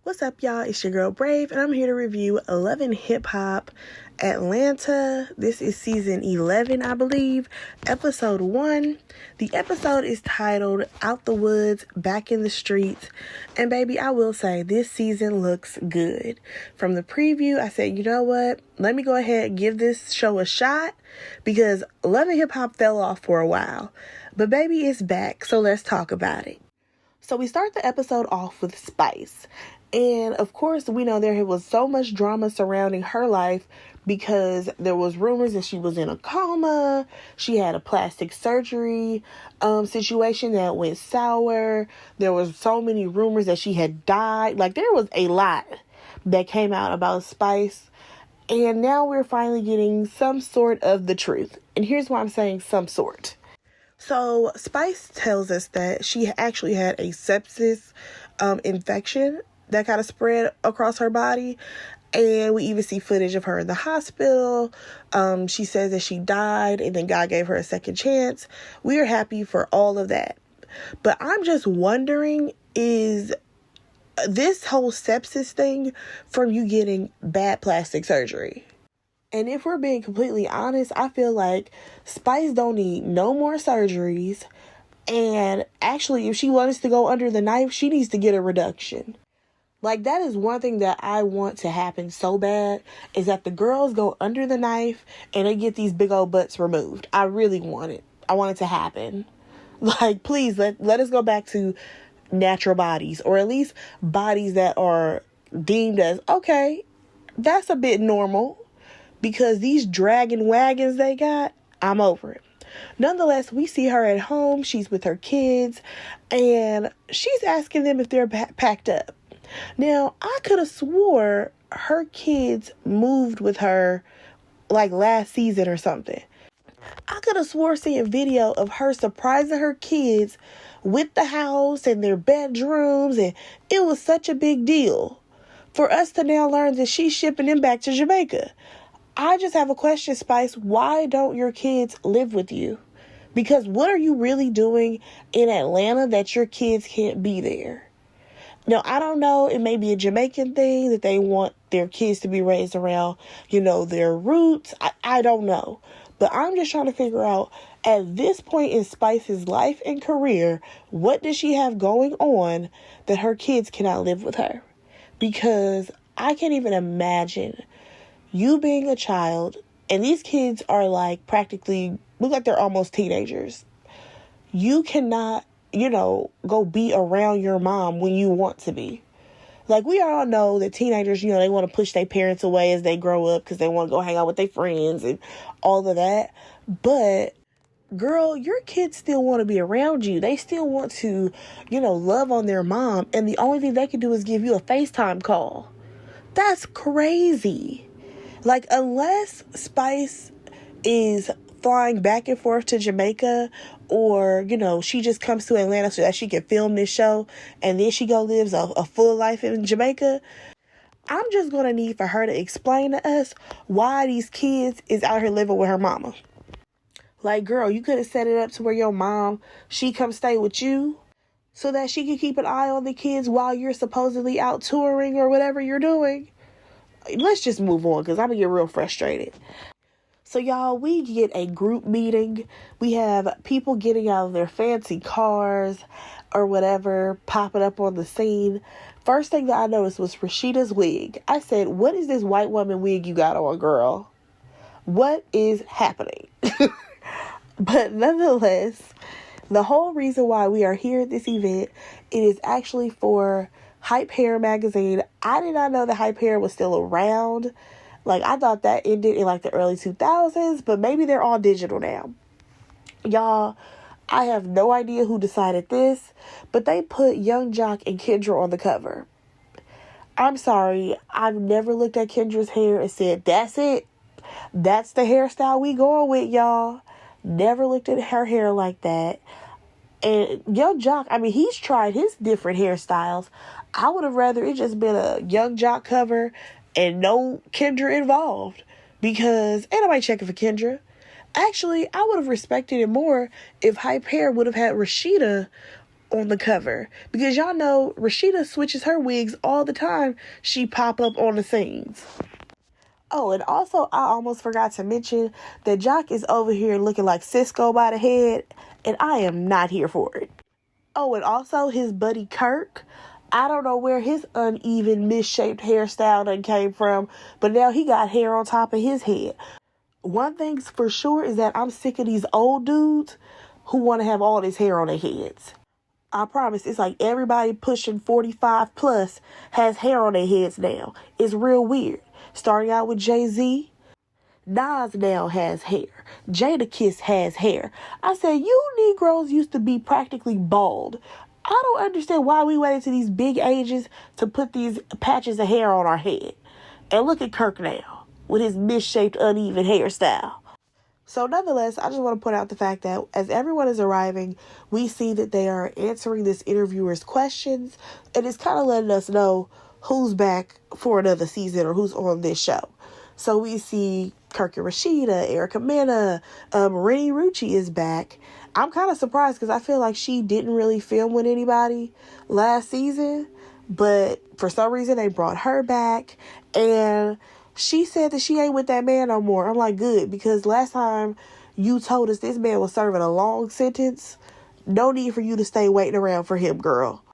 What's up, y'all? It's your girl Brave, and I'm here to review Love and Hip Hop Atlanta. This is season 11, I believe, episode 1. The episode is titled Out the Woods, Back in the Streets. And baby, I will say, this season looks good. From the preview, I said, you know what? Let me go ahead and give this show a shot, because Love and Hip Hop fell off for a while. But baby, it's back, so let's talk about it. So we start the episode off with Spice. And of course, we know there was so much drama surrounding her life because there was rumors that she was in a coma. She had a plastic surgery situation that went sour. There was so many rumors that she had died. Like, there was a lot that came out about Spice. And now we're finally getting some sort of the truth. And here's why I'm saying some sort. So Spice tells us that she actually had a sepsis infection that kind of spread across her body. And we even see footage of her in the hospital. She says that she died and then God gave her a second chance. We are happy for all of that. But I'm just wondering, is this whole sepsis thing from you getting bad plastic surgery? And if we're being completely honest, I feel like Spice don't need no more surgeries. And actually, if she wants to go under the knife, she needs to get a reduction. Like, that is one thing that I want to happen so bad, is that the girls go under the knife and they get these big old butts removed. I really want it. I want it to happen. Like, please, let us go back to natural bodies, or at least bodies that are deemed as, okay, that's a bit normal. Because these dragging wagons they got, I'm over it. Nonetheless, we see her at home. She's with her kids. And she's asking them if they're packed up. Now, I could have swore her kids moved with her like last season or something. I could have swore seeing a video of her surprising her kids with the house and their bedrooms. And it was such a big deal for us to now learn that she's shipping them back to Jamaica. I just have a question, Spice. Why don't your kids live with you? Because what are you really doing in Atlanta that your kids can't be there? Now, I don't know. It may be a Jamaican thing that they want their kids to be raised around, their roots. I don't know. But I'm just trying to figure out, at this point in Spice's life and career, what does she have going on that her kids cannot live with her? Because I can't even imagine you being a child, and these kids are like practically, look like they're almost teenagers. You cannot, go be around your mom when you want to be. Like, we all know that teenagers, they want to push their parents away as they grow up because they want to go hang out with their friends and all of that. But, girl, your kids still want to be around you. They still want to, love on their mom. And the only thing they can do is give you a FaceTime call. That's crazy. Like, unless Spice is flying back and forth to Jamaica, or, she just comes to Atlanta so that she can film this show and then she lives a full life in Jamaica, I'm just going to need for her to explain to us why these kids is out here living with her mama. Like, girl, you could have set it up to where your mom, she come stay with you so that she can keep an eye on the kids while you're supposedly out touring or whatever you're doing. Let's just move on, because I'm going to get real frustrated. So, y'all, we get a group meeting. We have people getting out of their fancy cars or whatever, popping up on the scene. First thing that I noticed was Rashida's wig. I said, what is this white woman wig you got on, girl? What is happening? But nonetheless, the whole reason why we are here at this event, it is actually for Hype Hair magazine. I did not know that Hype Hair was still around. Like, I thought that ended in like the early 2000s, but maybe they're all digital now. Y'all, I have no idea who decided this, but they put Young Jock and Kendra on the cover. I'm sorry, I've never looked at Kendra's hair and said, that's it. That's the hairstyle we going with, y'all. Never looked at her hair like that. And Young Jock, he's tried his different hairstyles. I would have rather it just been a Young Jock cover and no Kendra involved, because ain't nobody checking for Kendra. Actually, I would have respected it more if Hype Hair would have had Rashida on the cover. Because y'all know Rashida switches her wigs all the time. She pop up on the scenes. Oh, and also I almost forgot to mention that Jock is over here looking like Cisco by the head, and I am not here for it. Oh, and also his buddy Kirk. I don't know where his uneven, misshaped hairstyle done came from, but now he got hair on top of his head. One thing's for sure is that I'm sick of these old dudes who want to have all this hair on their heads. I promise, it's like everybody pushing 45 plus has hair on their heads now. It's real weird. Starting out with Jay-Z, Nas now has hair. Jadakiss has hair. I said, you Negroes used to be practically bald. I don't understand why we waited to these big ages to put these patches of hair on our head. And look at Kirk now, with his misshaped, uneven hairstyle. So nonetheless, I just want to point out the fact that as everyone is arriving, we see that they are answering this interviewer's questions, and it's kind of letting us know who's back for another season or who's on this show. So we see Kirk and Rashida, Erica Mena, Renee Rucci is back. I'm kind of surprised because I feel like she didn't really film with anybody last season, but for some reason they brought her back, and she said that she ain't with that man no more. I'm like, good, because last time you told us this man was serving a long sentence. No need for you to stay waiting around for him, girl.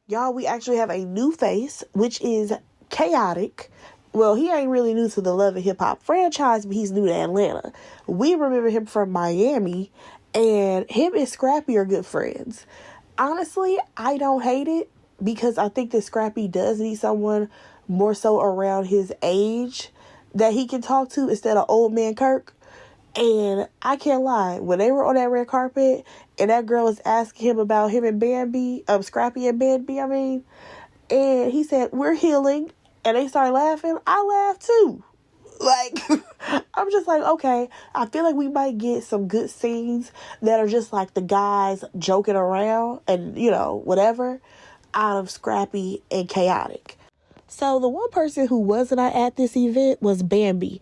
Y'all, we actually have a new face, which is Chaotic. Well, he ain't really new to the Love and Hip Hop franchise, but he's new to Atlanta. We remember him from Miami, and him and Scrappy are good friends. Honestly, I don't hate it because I think that Scrappy does need someone more so around his age that he can talk to instead of old man Kirk. And I can't lie, when they were on that red carpet and that girl was asking him about him and Bambi, Scrappy and Bambi, and he said, we're healing, and they started laughing, I laughed too. Like, I'm just like, okay, I feel like we might get some good scenes that are just like the guys joking around and, whatever, out of Scrappy and Chaotic. So the one person who wasn't at this event was Bambi.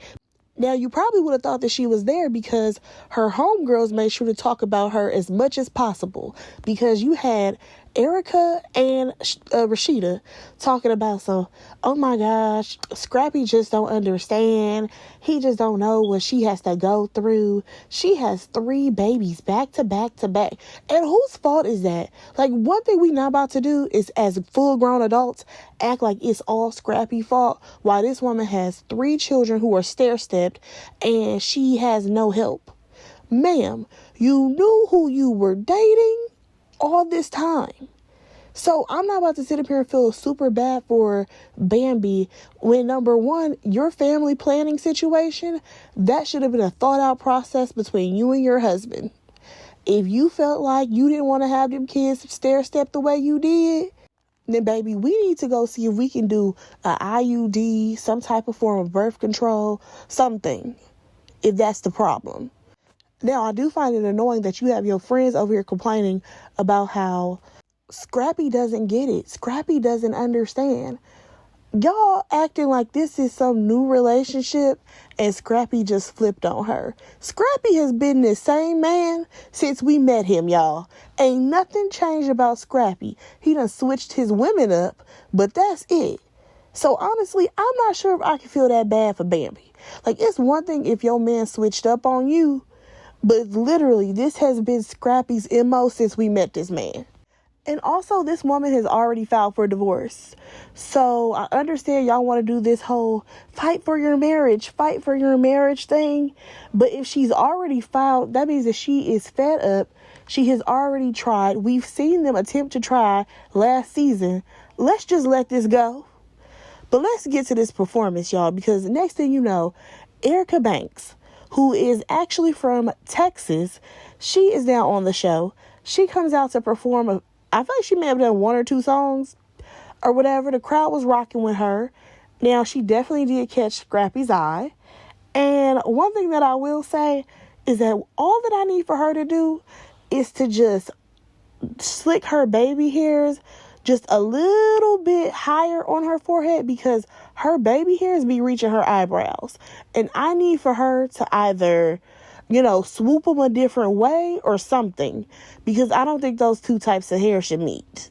Now, you probably would have thought that she was there because her homegirls made sure to talk about her as much as possible, because you had Erica and Rashida talking about oh my gosh, Scrappy just don't understand. He just don't know what she has to go through. She has 3 babies back to back to back. And whose fault is that? Like, one thing we not about to do is, as full grown adults, act like it's all Scrappy's fault while this woman has 3 children who are stair-stepped and she has no help. Ma'am, you knew who you were dating all this time. So I'm not about to sit up here and feel super bad for Bambi when, number one, your family planning situation, that should have been a thought out process between you and your husband. If you felt like you didn't want to have them kids stair step the way you did, then baby, we need to go see if we can do a IUD, some type of form of birth control, something, if that's the problem. Now, I do find it annoying that you have your friends over here complaining about how Scrappy doesn't get it. Scrappy doesn't understand. Y'all acting like this is some new relationship and Scrappy just flipped on her. Scrappy has been the same man since we met him, y'all. Ain't nothing changed about Scrappy. He done switched his women up, but that's it. So honestly, I'm not sure if I can feel that bad for Bambi. Like, it's one thing if your man switched up on you, but literally this has been Scrappy's MO since we met this man. And also, this woman has already filed for divorce. So I understand y'all want to do this whole fight for your marriage thing. But if she's already filed, that means that she is fed up. She has already tried. We've seen them attempt to try last season. Let's just let this go. But let's get to this performance, y'all, because next thing you know, Erica Banks, who is actually from Texas, she is now on the show. She comes out to perform I feel like she may have done 1 or 2 songs or whatever. The crowd was rocking with her. Now, she definitely did catch Scrappy's eye. And one thing that I will say is that all that I need for her to do is to just slick her baby hairs just a little bit higher on her forehead, because her baby hairs be reaching her eyebrows. And I need for her to either swoop them a different way or something. Because I don't think those two types of hair should meet.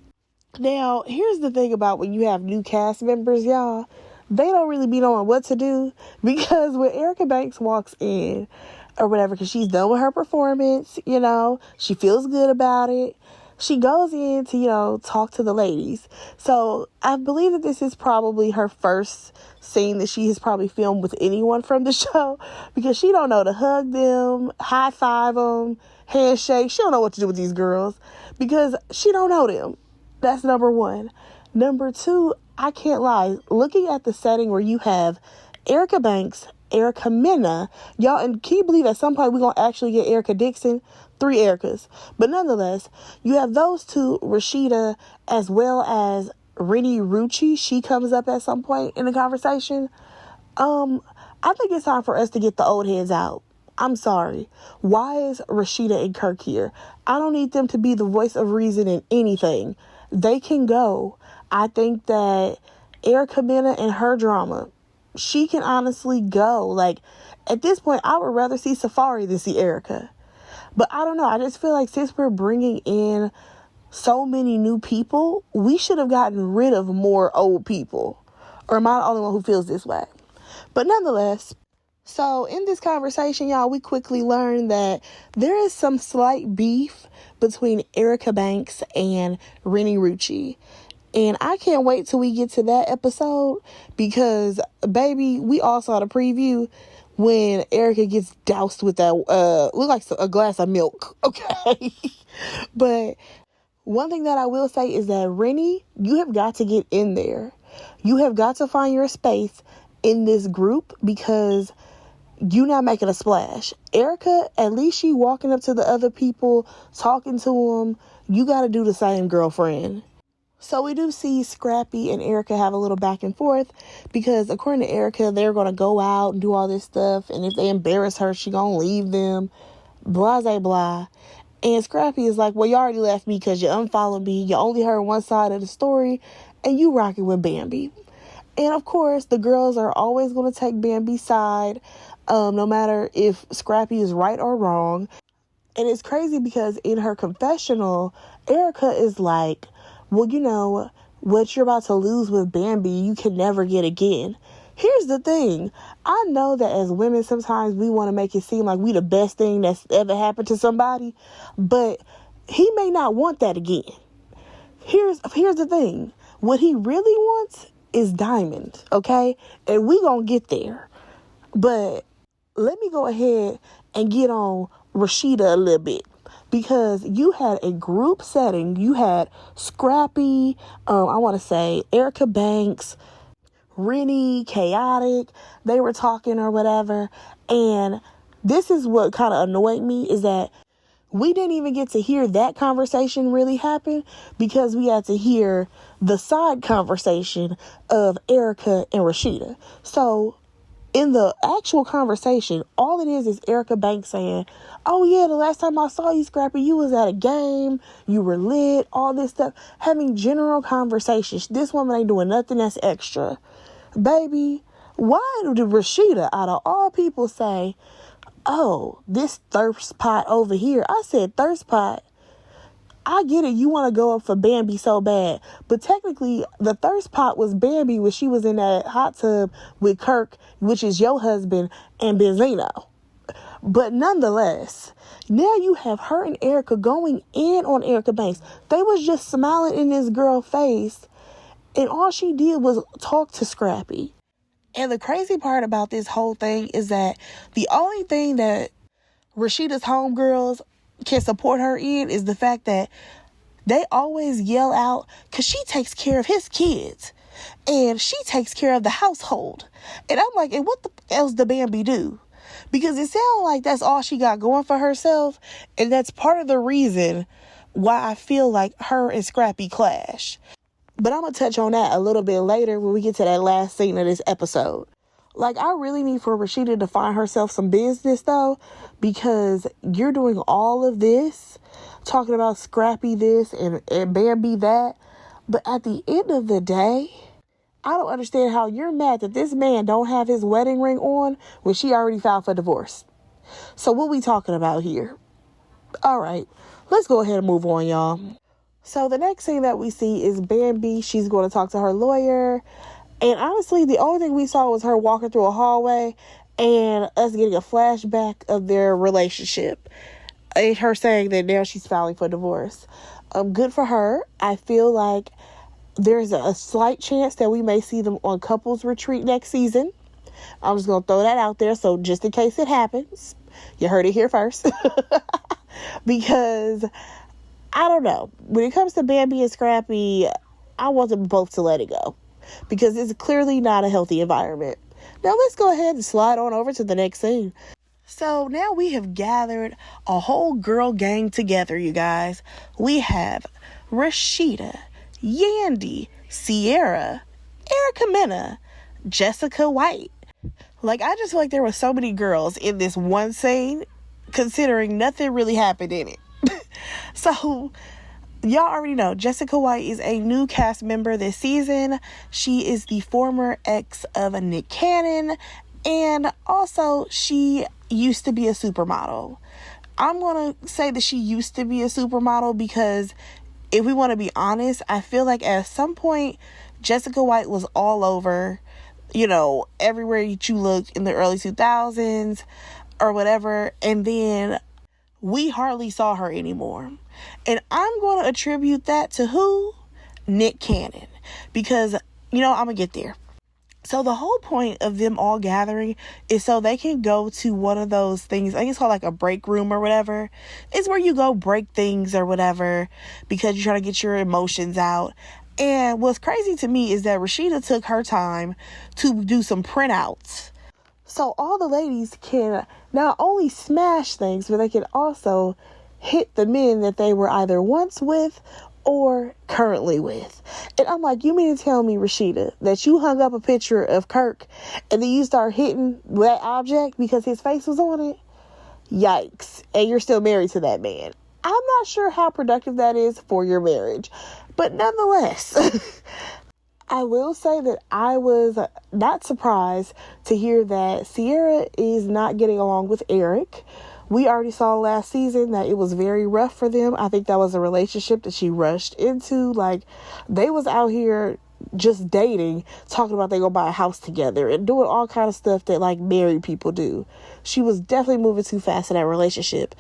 Now, here's the thing about when you have new cast members, y'all. They don't really be knowing what to do. Because when Erica Banks walks in or whatever, because she's done with her performance, she feels good about it. She goes in to, talk to the ladies. So I believe that this is probably her first scene that she has probably filmed with anyone from the show, because she don't know to hug them, high five them, handshake. She don't know what to do with these girls because she don't know them. That's number one. Number two, I can't lie. Looking at the setting where you have Erica Banks, Erica Mena, y'all, and can you believe at some point we're going to actually get Erica Dixon? 3 Ericas. But nonetheless, you have those two, Rashida, as well as Rennie Rucci. She comes up at some point in the conversation. I think it's time for us to get the old heads out. I'm sorry. Why is Rashida and Kirk here? I don't need them to be the voice of reason in anything. They can go. I think that Erica Mena and her drama, she can honestly go. Like, at this point, I would rather see Safari than see Erica. But I don't know. I just feel like since we're bringing in so many new people, we should have gotten rid of more old people. Or am I the only one who feels this way? But nonetheless, so in this conversation, y'all, we quickly learned that there is some slight beef between Erica Banks and Rennie Rucci. And I can't wait till we get to that episode because, baby, we all saw the preview when Erica gets doused with that, look like a glass of milk, okay? But one thing that I will say is that, Rennie, you have got to get in there. You have got to find your space in this group because you're not making a splash. Erica, at least she walking up to the other people, talking to them. You got to do the same, girlfriend. So we do see Scrappy and Erica have a little back and forth because according to Erica, they're going to go out and do all this stuff. And if they embarrass her, she going to leave them. Blah, blah, blah. And Scrappy is like, well, you already left me because you unfollowed me. You only heard one side of the story and you rocking with Bambi. And of course, the girls are always going to take Bambi's side, no matter if Scrappy is right or wrong. And it's crazy because in her confessional, Erica is like, well, what you're about to lose with Bambi, you can never get again. Here's the thing. I know that as women, sometimes we want to make it seem like we the best thing that's ever happened to somebody, but he may not want that again. Here's the thing. What he really wants is Diamond, okay? And we gonna get there. But let me go ahead and get on Rashida a little bit. Because you had a group setting. You had Scrappy, I want to say Erica Banks, Rennie, Chaotic. They were talking or whatever. And this is what kind of annoyed me is that we didn't even get to hear that conversation really happen because we had to hear the side conversation of Erica and Rashida. So in the actual conversation, all it is Erica Banks saying, oh yeah, the last time I saw you, Scrappy, you was at a game, you were lit, all this stuff, having general conversations. This woman ain't doing nothing that's extra. Baby, why did Rashida, out of all people, say, oh, this thirst pot over here? I said thirst pot. I get it, you want to go up for Bambi so bad. But technically, the thirst pot was Bambi when she was in that hot tub with Kirk, which is your husband, and Benzino. But nonetheless, now you have her and Erica going in on Erica Banks. They was just smiling in this girl's face, and all she did was talk to Scrappy. And the crazy part about this whole thing is that the only thing that Rashida's homegirls can support her in is the fact that they always yell out because she takes care of his kids and she takes care of the household. And I'm like, and what the else did Bambi do? Because it sounds like that's all she got going for herself. And that's part of the reason why I feel like her and Scrappy clash. But I'm going to touch on that a little bit later when we get to that last scene of this episode. Like, I really need for Rashida to find herself some business, though, because you're doing all of this, talking about Scrappy this and Bambi that. But at the end of the day, I don't understand how you're mad that this man don't have his wedding ring on when she already filed for divorce. So what we talking about here? All right, let's go ahead and move on, y'all. So the next thing that we see is Bambi. She's going to talk to her lawyer. And honestly, the only thing we saw was her walking through a hallway and us getting a flashback of their relationship. And her saying that now she's filing for divorce. Good for her. I feel like there's a slight chance that we may see them on couples retreat next season. I'm just going to throw that out there. So just in case it happens, you heard it here first. Because I don't know. When it comes to Bambi and Scrappy, I want them both to let it go. Because it's clearly not a healthy environment. Now let's go ahead and slide on over to the next scene. So now we have gathered a whole girl gang together, you guys. We have Rashida, Yandy, Sierra, Erica Mena, Jessica White. Like, I just feel like there were so many girls in this one scene, considering nothing really happened in it. So, y'all already know, Jessica White is a new cast member this season. She is the former ex of Nick Cannon, and also she used to be a supermodel. I'm going to say that she used to be a supermodel because if we want to be honest, I feel like at some point, Jessica White was all over, everywhere you looked in the early 2000s or whatever, and then we hardly saw her anymore. And I'm going to attribute that to who? Nick Cannon. Because, I'm going to get there. So the whole point of them all gathering is so they can go to one of those things. I think it's called like a break room or whatever. It's where you go break things or whatever because you're trying to get your emotions out. And what's crazy to me is that Rashida took her time to do some printouts. So all the ladies can not only smash things, but they can also hit the men that they were either once with or currently with. And I'm like, you mean to tell me, Rashida, that you hung up a picture of Kirk and then you start hitting that object because his face was on it? Yikes. And you're still married to that man. I'm not sure how productive that is for your marriage, but nonetheless, I will say that I was not surprised to hear that Sierra is not getting along with Eric. We already saw last season that it was very rough for them. I think that was a relationship that she rushed into. Like, they was out here just dating, talking about they go buy a house together and doing all kind of stuff that like married people do. She was definitely moving too fast in that relationship.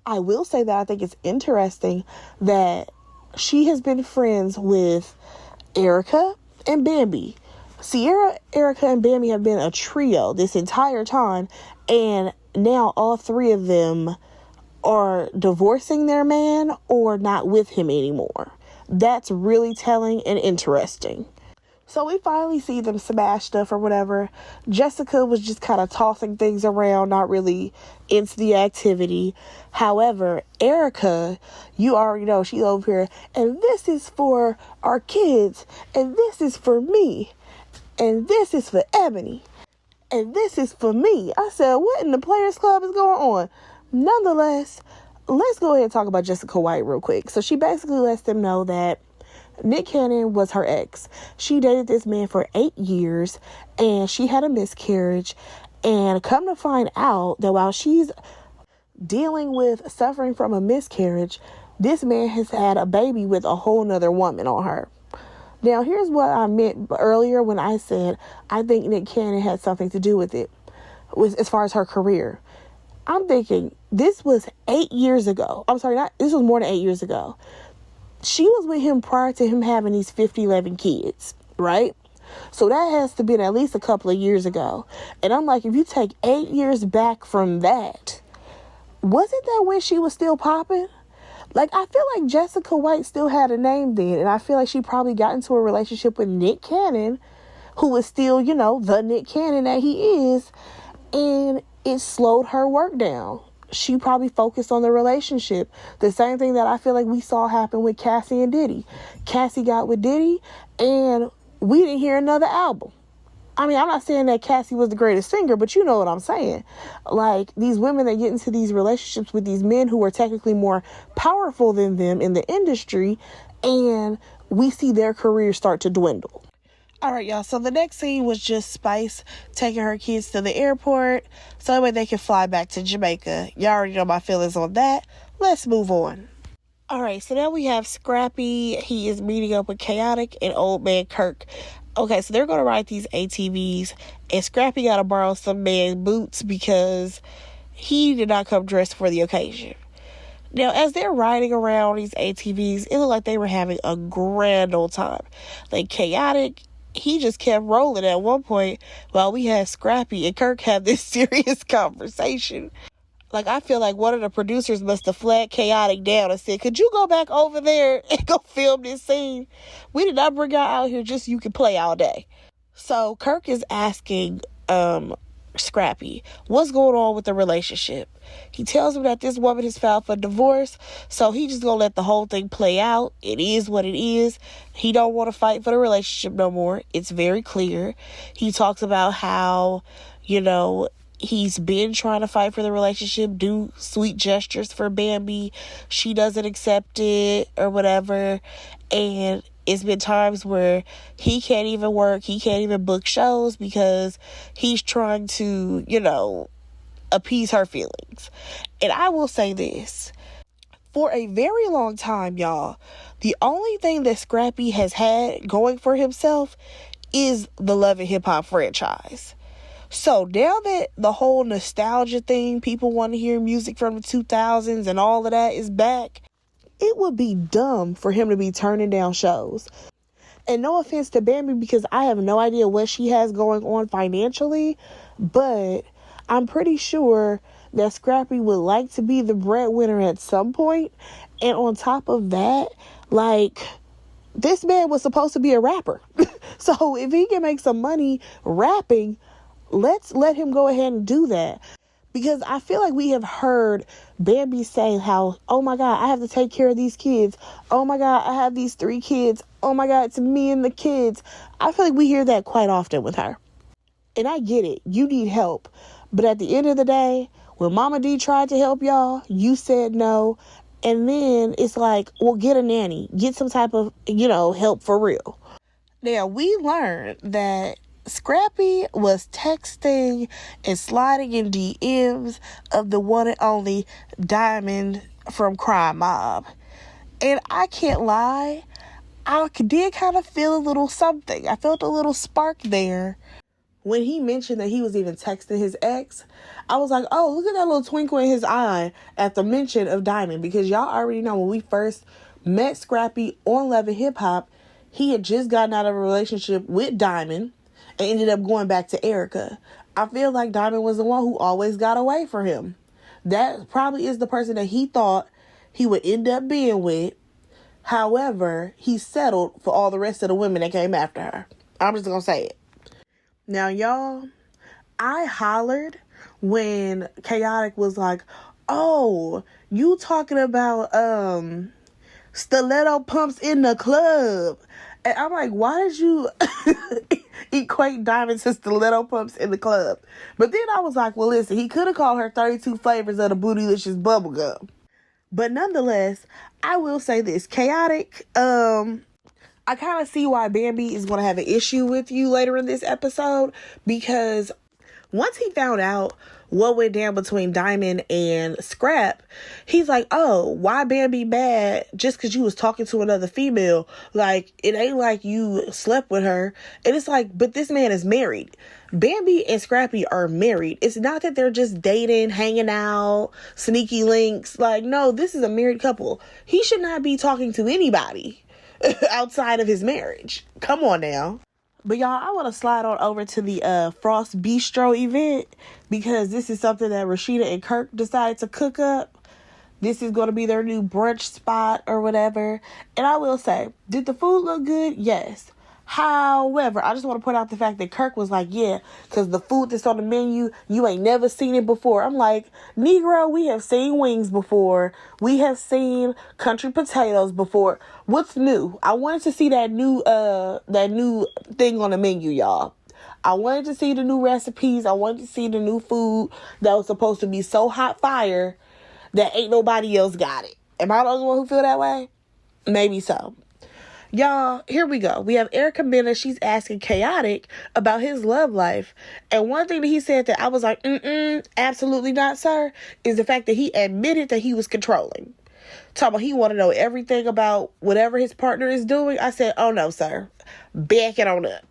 I will say that I think it's interesting that she has been friends with Erica and Bambi. Sierra, Erica, and Bambi have been a trio this entire time, and now all three of them are divorcing their man or not with him anymore. That's really telling and interesting. So we finally see them smash stuff or whatever. Jessica was just kind of tossing things around, not really into the activity. However, Erica, you already know, she's over here, and this is for our kids, and this is for me, and this is for Ebony, and this is for me. I said, what in the Players Club is going on? Nonetheless, let's go ahead and talk about Jessica White real quick. So she basically lets them know that Nick Cannon was her ex. She dated this man for 8 years and she had a miscarriage. And come to find out that while she's dealing with suffering from a miscarriage, this man has had a baby with a whole nother woman on her. Now, here's what I meant earlier when I said I think Nick Cannon had something to do with it, as far as her career. I'm thinking this was 8 years ago. This was more than 8 years ago. She was with him prior to him having these 11 kids, right? So that has to be at least a couple of years ago. And I'm like, if you take 8 years back from that, wasn't that when she was still popping? Like, I feel like Jessica White still had a name then. And I feel like she probably got into a relationship with Nick Cannon, who is still, the Nick Cannon that he is. And it slowed her work down. She probably focused on the relationship. The same thing that I feel like we saw happen with Cassie and Diddy. Cassie got with Diddy and we didn't hear another album. I mean, I'm not saying that Cassie was the greatest singer, but you know what I'm saying. Like, these women that get into these relationships with these men who are technically more powerful than them in the industry, and we see their careers start to dwindle. All right, y'all. So the next scene was just Spice taking her kids to the airport so that way they can fly back to Jamaica. Y'all already know my feelings on that. Let's move on. All right, so now we have Scrappy. He is meeting up with Chaotic and Old Man Kirk. Okay, so they're going to ride these ATVs, and Scrappy got to borrow some man's boots because he did not come dressed for the occasion. Now, as they're riding around these ATVs, it looked like they were having a grand old time. Like, Chaotic, he just kept rolling at one point while we had Scrappy and Kirk have this serious conversation. Like, I feel like one of the producers must have flagged Chaotic down and said, could you go back over there and go film this scene? We did not bring y'all out here just so you can play all day. So Kirk is asking Scrappy, what's going on with the relationship? He tells him that this woman has filed for divorce, so he just gonna let the whole thing play out. It is what it is. He don't want to fight for the relationship no more. It's very clear. He talks about how, he's been trying to fight for the relationship, do sweet gestures for Bambi. She doesn't accept it or whatever. And it's been times where he can't even work. He can't even book shows because he's trying to, appease her feelings. And I will say this. For a very long time, y'all, the only thing that Scrappy has had going for himself is the Love and Hip Hop franchise. So now that the whole nostalgia thing, people want to hear music from the 2000s and all of that is back, it would be dumb for him to be turning down shows. And no offense to Bambi, because I have no idea what she has going on financially, but I'm pretty sure that Scrappy would like to be the breadwinner at some point. And on top of that, this man was supposed to be a rapper. So if he can make some money rapping, let's let him go ahead and do that. Because I feel like we have heard Bambi say how, oh my God, I have to take care of these kids. Oh my God, I have these 3 kids. Oh my God, it's me and the kids. I feel like we hear that quite often with her. And I get it. You need help. But at the end of the day, when Mama D tried to help y'all, you said no. And then it's like, well, get a nanny. Get some type of, help for real. Now, we learned that Scrappy was texting and sliding in DMs of the one and only Diamond from Crime Mob. And I can't lie, I did kind of feel a little something. I felt a little spark there. When he mentioned that he was even texting his ex, I was like, oh, look at that little twinkle in his eye at the mention of Diamond. Because y'all already know when we first met Scrappy on Love and Hip Hop, he had just gotten out of a relationship with Diamond and ended up going back to Erica. I feel like Diamond was the one who always got away from him. That probably is the person that he thought he would end up being with. However, he settled for all the rest of the women that came after her. I'm just going to say it. Now, y'all, I hollered when Chaotic was like, oh, you talking about stiletto pumps in the club. And I'm like, why did you equate diamonds to stiletto pumps in the club? But then I was like, well, listen, he could have called her 32 flavors of the Bootylicious bubblegum. But nonetheless, I will say this. Chaotic, I kind of see why Bambi is going to have an issue with you later in this episode, because once he found out what went down between Diamond and Scrap, he's like, oh, why Bambi mad just because you was talking to another female? Like, it ain't like you slept with her. And it's like, but this man is married. Bambi and Scrappy are married. It's not that they're just dating, hanging out, sneaky links. Like, no, this is a married couple. He should not be talking to anybody outside of his marriage. Come on now. But y'all, I want to slide on over to the Frost Bistro event, because this is something that Rashida and Kirk decided to cook up. This is going to be their new brunch spot or whatever. And I will say, did the food look good? Yes. However, I just want to point out the fact that Kirk was like, yeah, because the food that's on the menu, you ain't never seen it before. I'm like, Negro, we have seen wings before. We have seen country potatoes before. What's new? I wanted to see that new thing on the menu, y'all. I wanted to see the new recipes. I wanted to see the new food that was supposed to be so hot fire that ain't nobody else got it. Am I the only one who feel that way? Maybe so. Y'all, here we go. We have Erica Mena. She's asking Chaotic about his love life. And one thing that he said that I was like, absolutely not, sir, is the fact that he admitted that he was controlling. Talking about he want to know everything about whatever his partner is doing. I said, oh no, sir. Back it on up.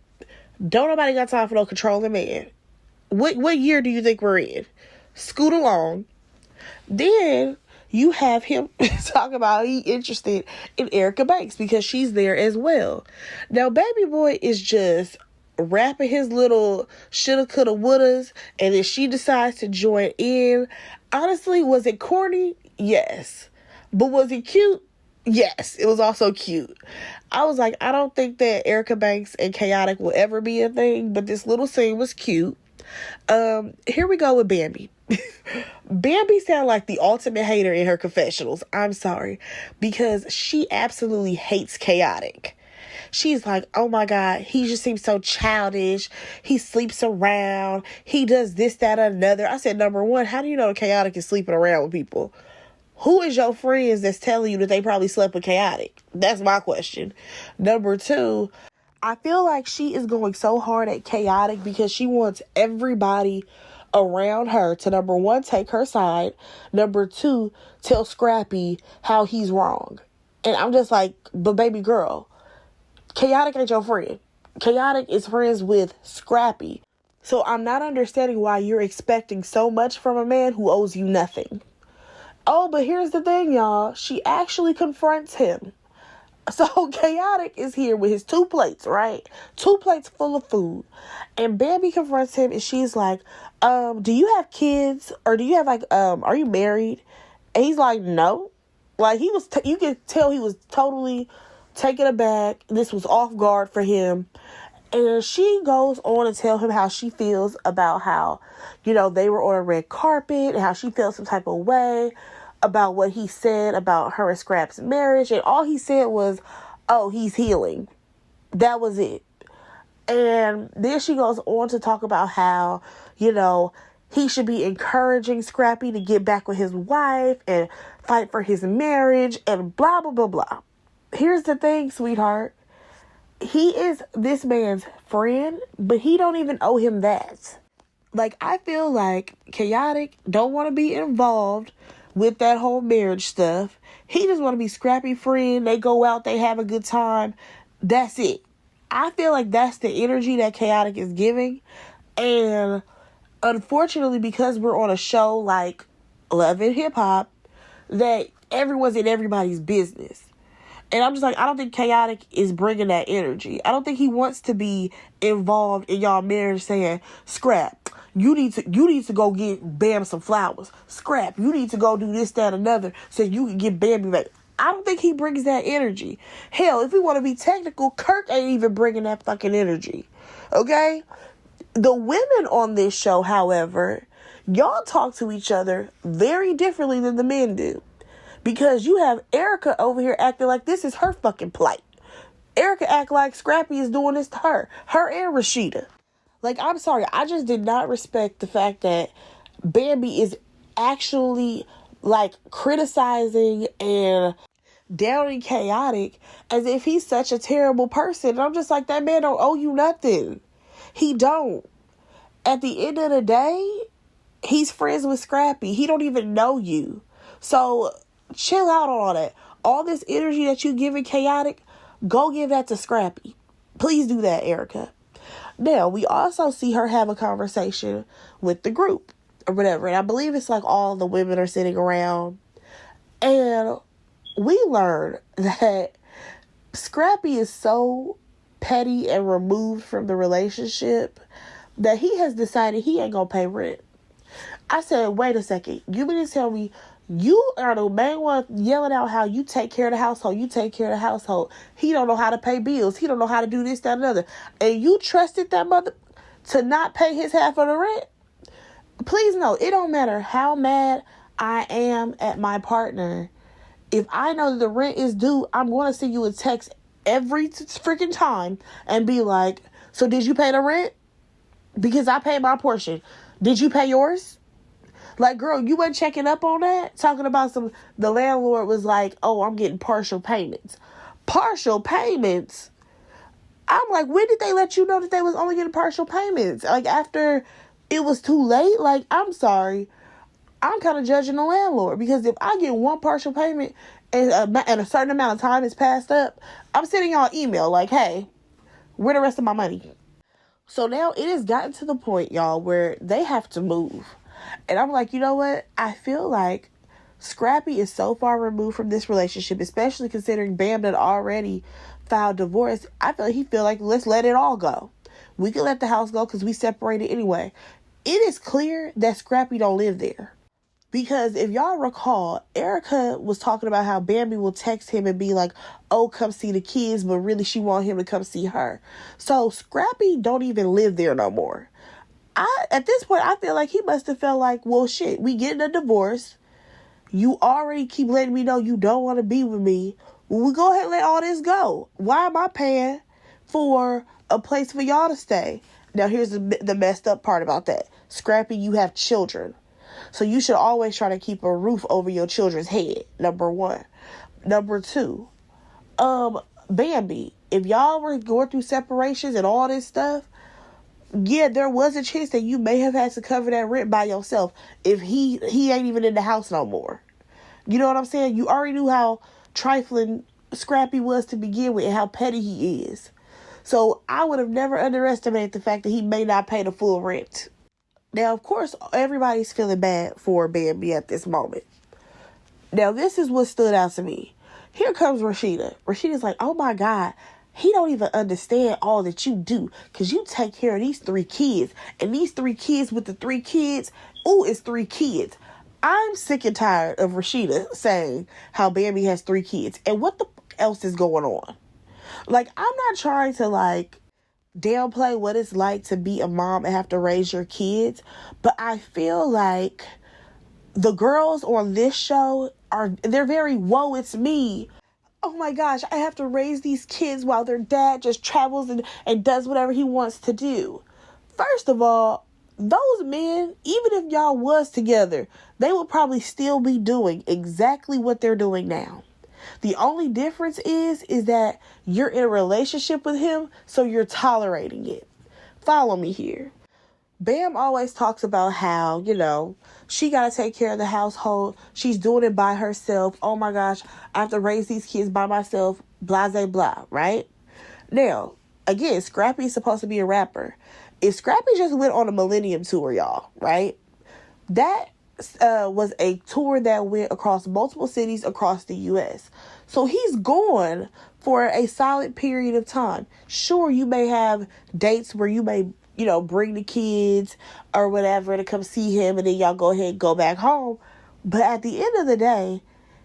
Don't nobody got time for no controlling man. What year do you think we're in? Scoot along. Then you have him talk about he interested in Erica Banks because she's there as well. Now, baby boy is just rapping his little shoulda, coulda, wouldas, and then she decides to join in. Honestly, was it corny? Yes. But was it cute? Yes, it was also cute. I was like, I don't think that Erica Banks and Chaotic will ever be a thing, but this little scene was cute. Here we go with Bambi. Bambi sounded like the ultimate hater in her confessionals. I'm sorry. Because she absolutely hates Chaotic. She's like, oh my God, he just seems so childish. He sleeps around. He does this, that, another. I said, number one, how do you know Chaotic is sleeping around with people? Who is your friends that's telling you that they probably slept with Chaotic? That's my question. Number two, I feel like she is going so hard at Chaotic because she wants everybody around her to, number one, take her side. Number two, tell Scrappy how he's wrong. And I'm just like, but baby girl, Chaotic ain't your friend. Chaotic is friends with Scrappy. So I'm not understanding why you're expecting so much from a man who owes you nothing. Oh, but here's the thing, y'all. She actually confronts him. So Chaotic is here with his 2 plates, right? 2 plates full of food. And Bambi confronts him and she's like, do you have kids? Or do you have are you married? And he's like, no. Like he was, you can tell he was totally taken aback. This was off guard for him. And she goes on to tell him how she feels about how, they were on a red carpet and how she feels some type of way about what he said about her and Scrap's marriage. And all he said was, oh, he's healing. That was it. And then she goes on to talk about how, he should be encouraging Scrappy to get back with his wife and fight for his marriage and blah, blah, blah, blah. Here's the thing, sweetheart. He is this man's friend, but he don't even owe him that. Like, I feel like Chaotic don't want to be involved with that whole marriage stuff. He just want to be Scrappy friend. They go out, they have a good time. That's it. I feel like that's the energy that Chaotic is giving. And unfortunately, because we're on a show like Love and Hip Hop, that everyone's in everybody's business. And I'm just like, I don't think Chaotic is bringing that energy. I don't think he wants to be involved in y'all marriage saying, Scrap, you need to go get Bam some flowers. Scrap, you need to go do this, that, another so you can get Bambi back. I don't think he brings that energy. Hell, if we want to be technical, Kirk ain't even bringing that fucking energy. Okay? The women on this show, however, y'all talk to each other very differently than the men do. Because you have Erica over here acting like this is her fucking plight. Erica act like Scrappy is doing this to her. Her and Rashida. Like, I'm sorry. I just did not respect the fact that Bambi is actually, criticizing and downing Chaotic as if he's such a terrible person. And I'm just like, that man don't owe you nothing. He don't. At the end of the day, he's friends with Scrappy. He don't even know you. So chill out on all that. All this energy that you giving Chaotic, go give that to Scrappy. Please do that, Erica. Now, we also see her have a conversation with the group or whatever. And I believe it's like all the women are sitting around. And we learn that Scrappy is so petty and removed from the relationship that he has decided he ain't gonna pay rent. I said, wait a second. You mean to tell me you are the main one yelling out how you take care of the household. You take care of the household. He don't know how to pay bills. He don't know how to do this, that, and other. And you trusted that mother to not pay his half of the rent? Please know, it don't matter how mad I am at my partner. If I know that the rent is due, I'm going to send you a text every freaking time and be like, so did you pay the rent? Because I paid my portion. Did you pay yours? Like, girl, you wasn't checking up on that? Talking about the landlord was like, oh, I'm getting partial payments. partial payments. I'm like, when did they let you know that they was only getting partial payments? Like, after it was too late? Like, I'm sorry. I'm kind of judging the landlord, because if I get one partial payment and a certain amount of time is passed up, I'm sending y'all an email like, hey, where the rest of my money? So now it has gotten to the point, y'all, where they have to move. And I'm like, you know what? I feel like Scrappy is so far removed from this relationship, especially considering Bam had already filed divorce. I feel like let's let it all go. We can let the house go because we separated anyway. It is clear that Scrappy don't live there. Because if y'all recall, Erica was talking about how Bambi will text him and be like, oh, come see the kids, but really she want him to come see her. So Scrappy don't even live there no more. At this point, I feel like he must have felt like, well, shit, we getting a divorce. You already keep letting me know you don't want to be with me. Well, we go ahead and let all this go. Why am I paying for a place for y'all to stay? Now, here's the messed up part about that. Scrappy, you have children. So you should always try to keep a roof over your children's head, number one. Number two, Bambi, if y'all were going through separations and all this stuff, yeah, there was a chance that you may have had to cover that rent by yourself if he ain't even in the house no more. You know what I'm saying? You already knew how trifling Scrappy was to begin with and how petty he is. So I would have never underestimated the fact that he may not pay the full rent. Now, of course, everybody's feeling bad for Bambi at this moment. Now, this is what stood out to me. Here comes Rashida. Rashida's like, oh my God, he don't even understand all that you do, because you take care of these 3 kids. And these 3 kids with the 3 kids, ooh, it's 3 kids. I'm sick and tired of Rashida saying how Bambi has 3 kids. And what the else is going on? Like, I'm not trying to, downplay what it's like to be a mom and have to raise your kids, but I feel like the girls on this show they're very woe it's me. Oh my gosh, I have to raise these kids while their dad just travels and does whatever he wants to do. First of all, those men, even if y'all was together, they would probably still be doing exactly what they're doing now. The only difference is that you're in a relationship with him, so you're tolerating it. Follow me here. Bam always talks about how, she got to take care of the household. She's doing it by herself. Oh my gosh, I have to raise these kids by myself. Blah, blah, blah, right? Now, again, Scrappy is supposed to be a rapper. If Scrappy just went on a Millennium Tour, y'all, right? That was a tour that went across multiple cities across the U.S. So he's gone for a solid period of time. Sure, you may have dates where you may, bring the kids or whatever to come see him, and then y'all go ahead and go back home. But at the end of the day,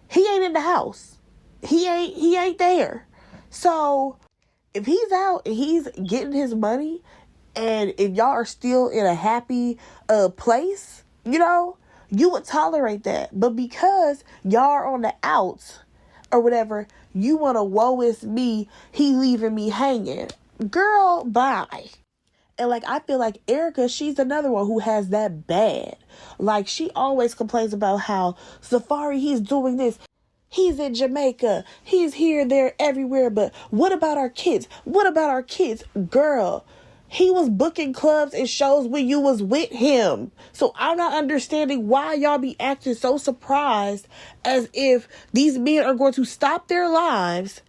he ain't in the house. He ain't there. So if he's out and he's getting his money, and if y'all are still in a happy place, you would tolerate that. But because y'all are on the outs or whatever, you want to woe is me, he leaving me hanging. Girl, bye. And I feel like Erica, she's another one who has that bad. She always complains about how Safari, he's doing this. He's in Jamaica. He's here, there, everywhere. But what about our kids? What about our kids? Girl, he was booking clubs and shows when you was with him. So I'm not understanding why y'all be acting so surprised as if these men are going to stop their lives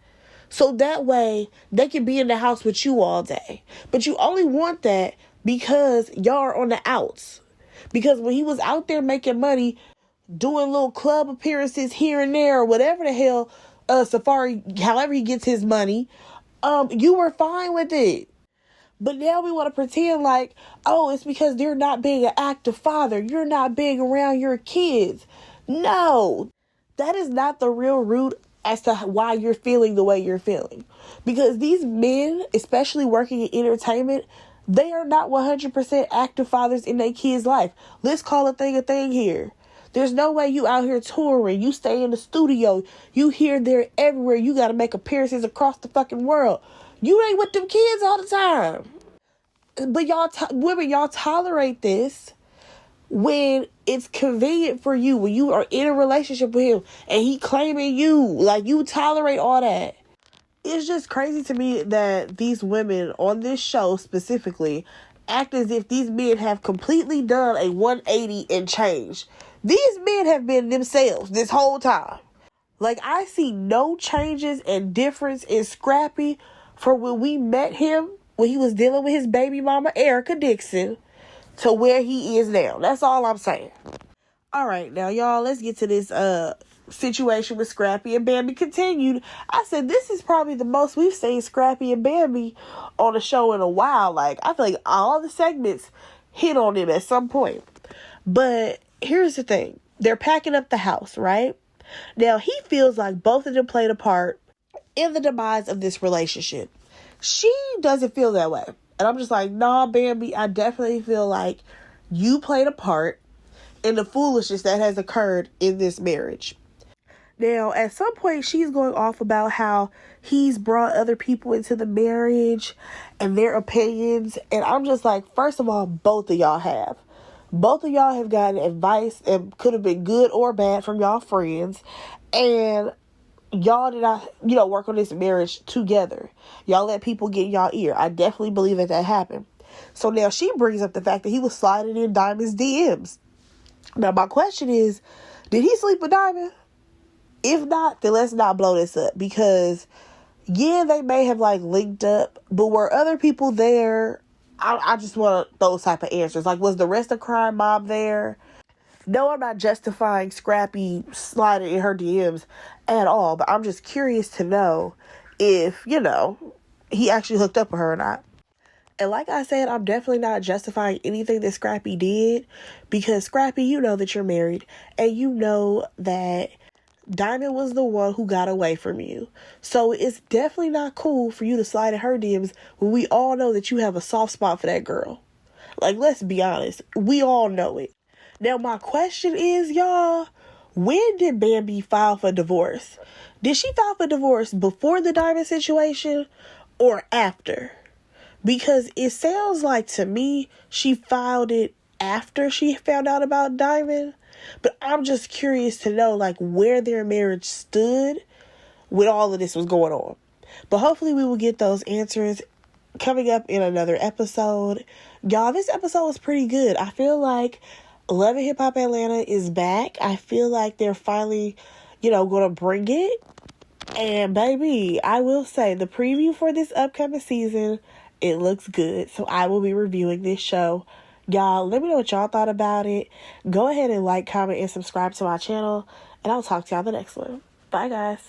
so that way they can be in the house with you all day. But you only want that because y'all are on the outs. Because when he was out there making money, doing little club appearances here and there, or whatever the hell, Safari, however he gets his money, you were fine with it. But now we want to pretend like, oh, it's because they're not being an active father. You're not being around your kids. No, that is not the real root as to why you're feeling the way you're feeling. Because these men, especially working in entertainment, they are not 100% active fathers in their kids' life. Let's call a thing here. There's no way you out here touring. You stay in the studio. You here, there, everywhere. You got to make appearances across the fucking world. You ain't with them kids all the time. But women, y'all tolerate this when it's convenient for you, when you are in a relationship with him and he claiming you. You tolerate all that. it's just crazy to me that these women on this show specifically act as if these men have completely done a 180 and changed. These men have been themselves this whole time. Like, I see no changes and difference in Scrappy from when we met him, when he was dealing with his baby mama, Erica Dixon, to where he is now. That's all I'm saying. All right, now, y'all, let's get to this situation with Scrappy and Bambi continued. I said this is probably the most we've seen Scrappy and Bambi on the show in a while. Like, I feel like all the segments hit on them at some point. But here's the thing. They're packing up the house, right? Now, he feels like both of them played a part in the demise of this relationship. She doesn't feel that way. And I'm just like, nah, Bambi, I definitely feel like you played a part in the foolishness that has occurred in this marriage. Now, at some point, she's going off about how he's brought other people into the marriage and their opinions. And I'm just like, first of all, both of y'all have. Both of y'all have gotten advice and could have been good or bad from y'all friends. And y'all did not, work on this marriage together. Y'all let people get in y'all ear. I definitely believe that happened. So now she brings up the fact that he was sliding in Diamond's DMs. Now, my question is, did he sleep with Diamond? If not, then let's not blow this up. Because, yeah, they may have, linked up. But were other people there? I just want those type of answers. Like, was the rest of Crime Mob there? No, I'm not justifying Scrappy sliding in her DMs at all. But I'm just curious to know if, he actually hooked up with her or not. And like I said, I'm definitely not justifying anything that Scrappy did. Because, Scrappy, you know that you're married. And you know that Diamond was the one who got away from you. So it's definitely not cool for you to slide in her DMs when we all know that you have a soft spot for that girl. Like, let's be honest. We all know it. Now, my question is, y'all, when did Bambi file for divorce? Did she file for divorce before the Diamond situation or after? Because it sounds like to me she filed it after she found out about Diamond. But I'm just curious to know, where their marriage stood when all of this was going on. But hopefully we will get those answers coming up in another episode. Y'all, this episode was pretty good. I feel like Love and Hip Hop Atlanta is back. I feel like they're finally, going to bring it. And, baby, I will say, the preview for this upcoming season, it looks good. So I will be reviewing this show. Y'all, let me know what y'all thought about it. Go ahead and comment, and subscribe to my channel. And I'll talk to y'all in the next one. Bye, guys.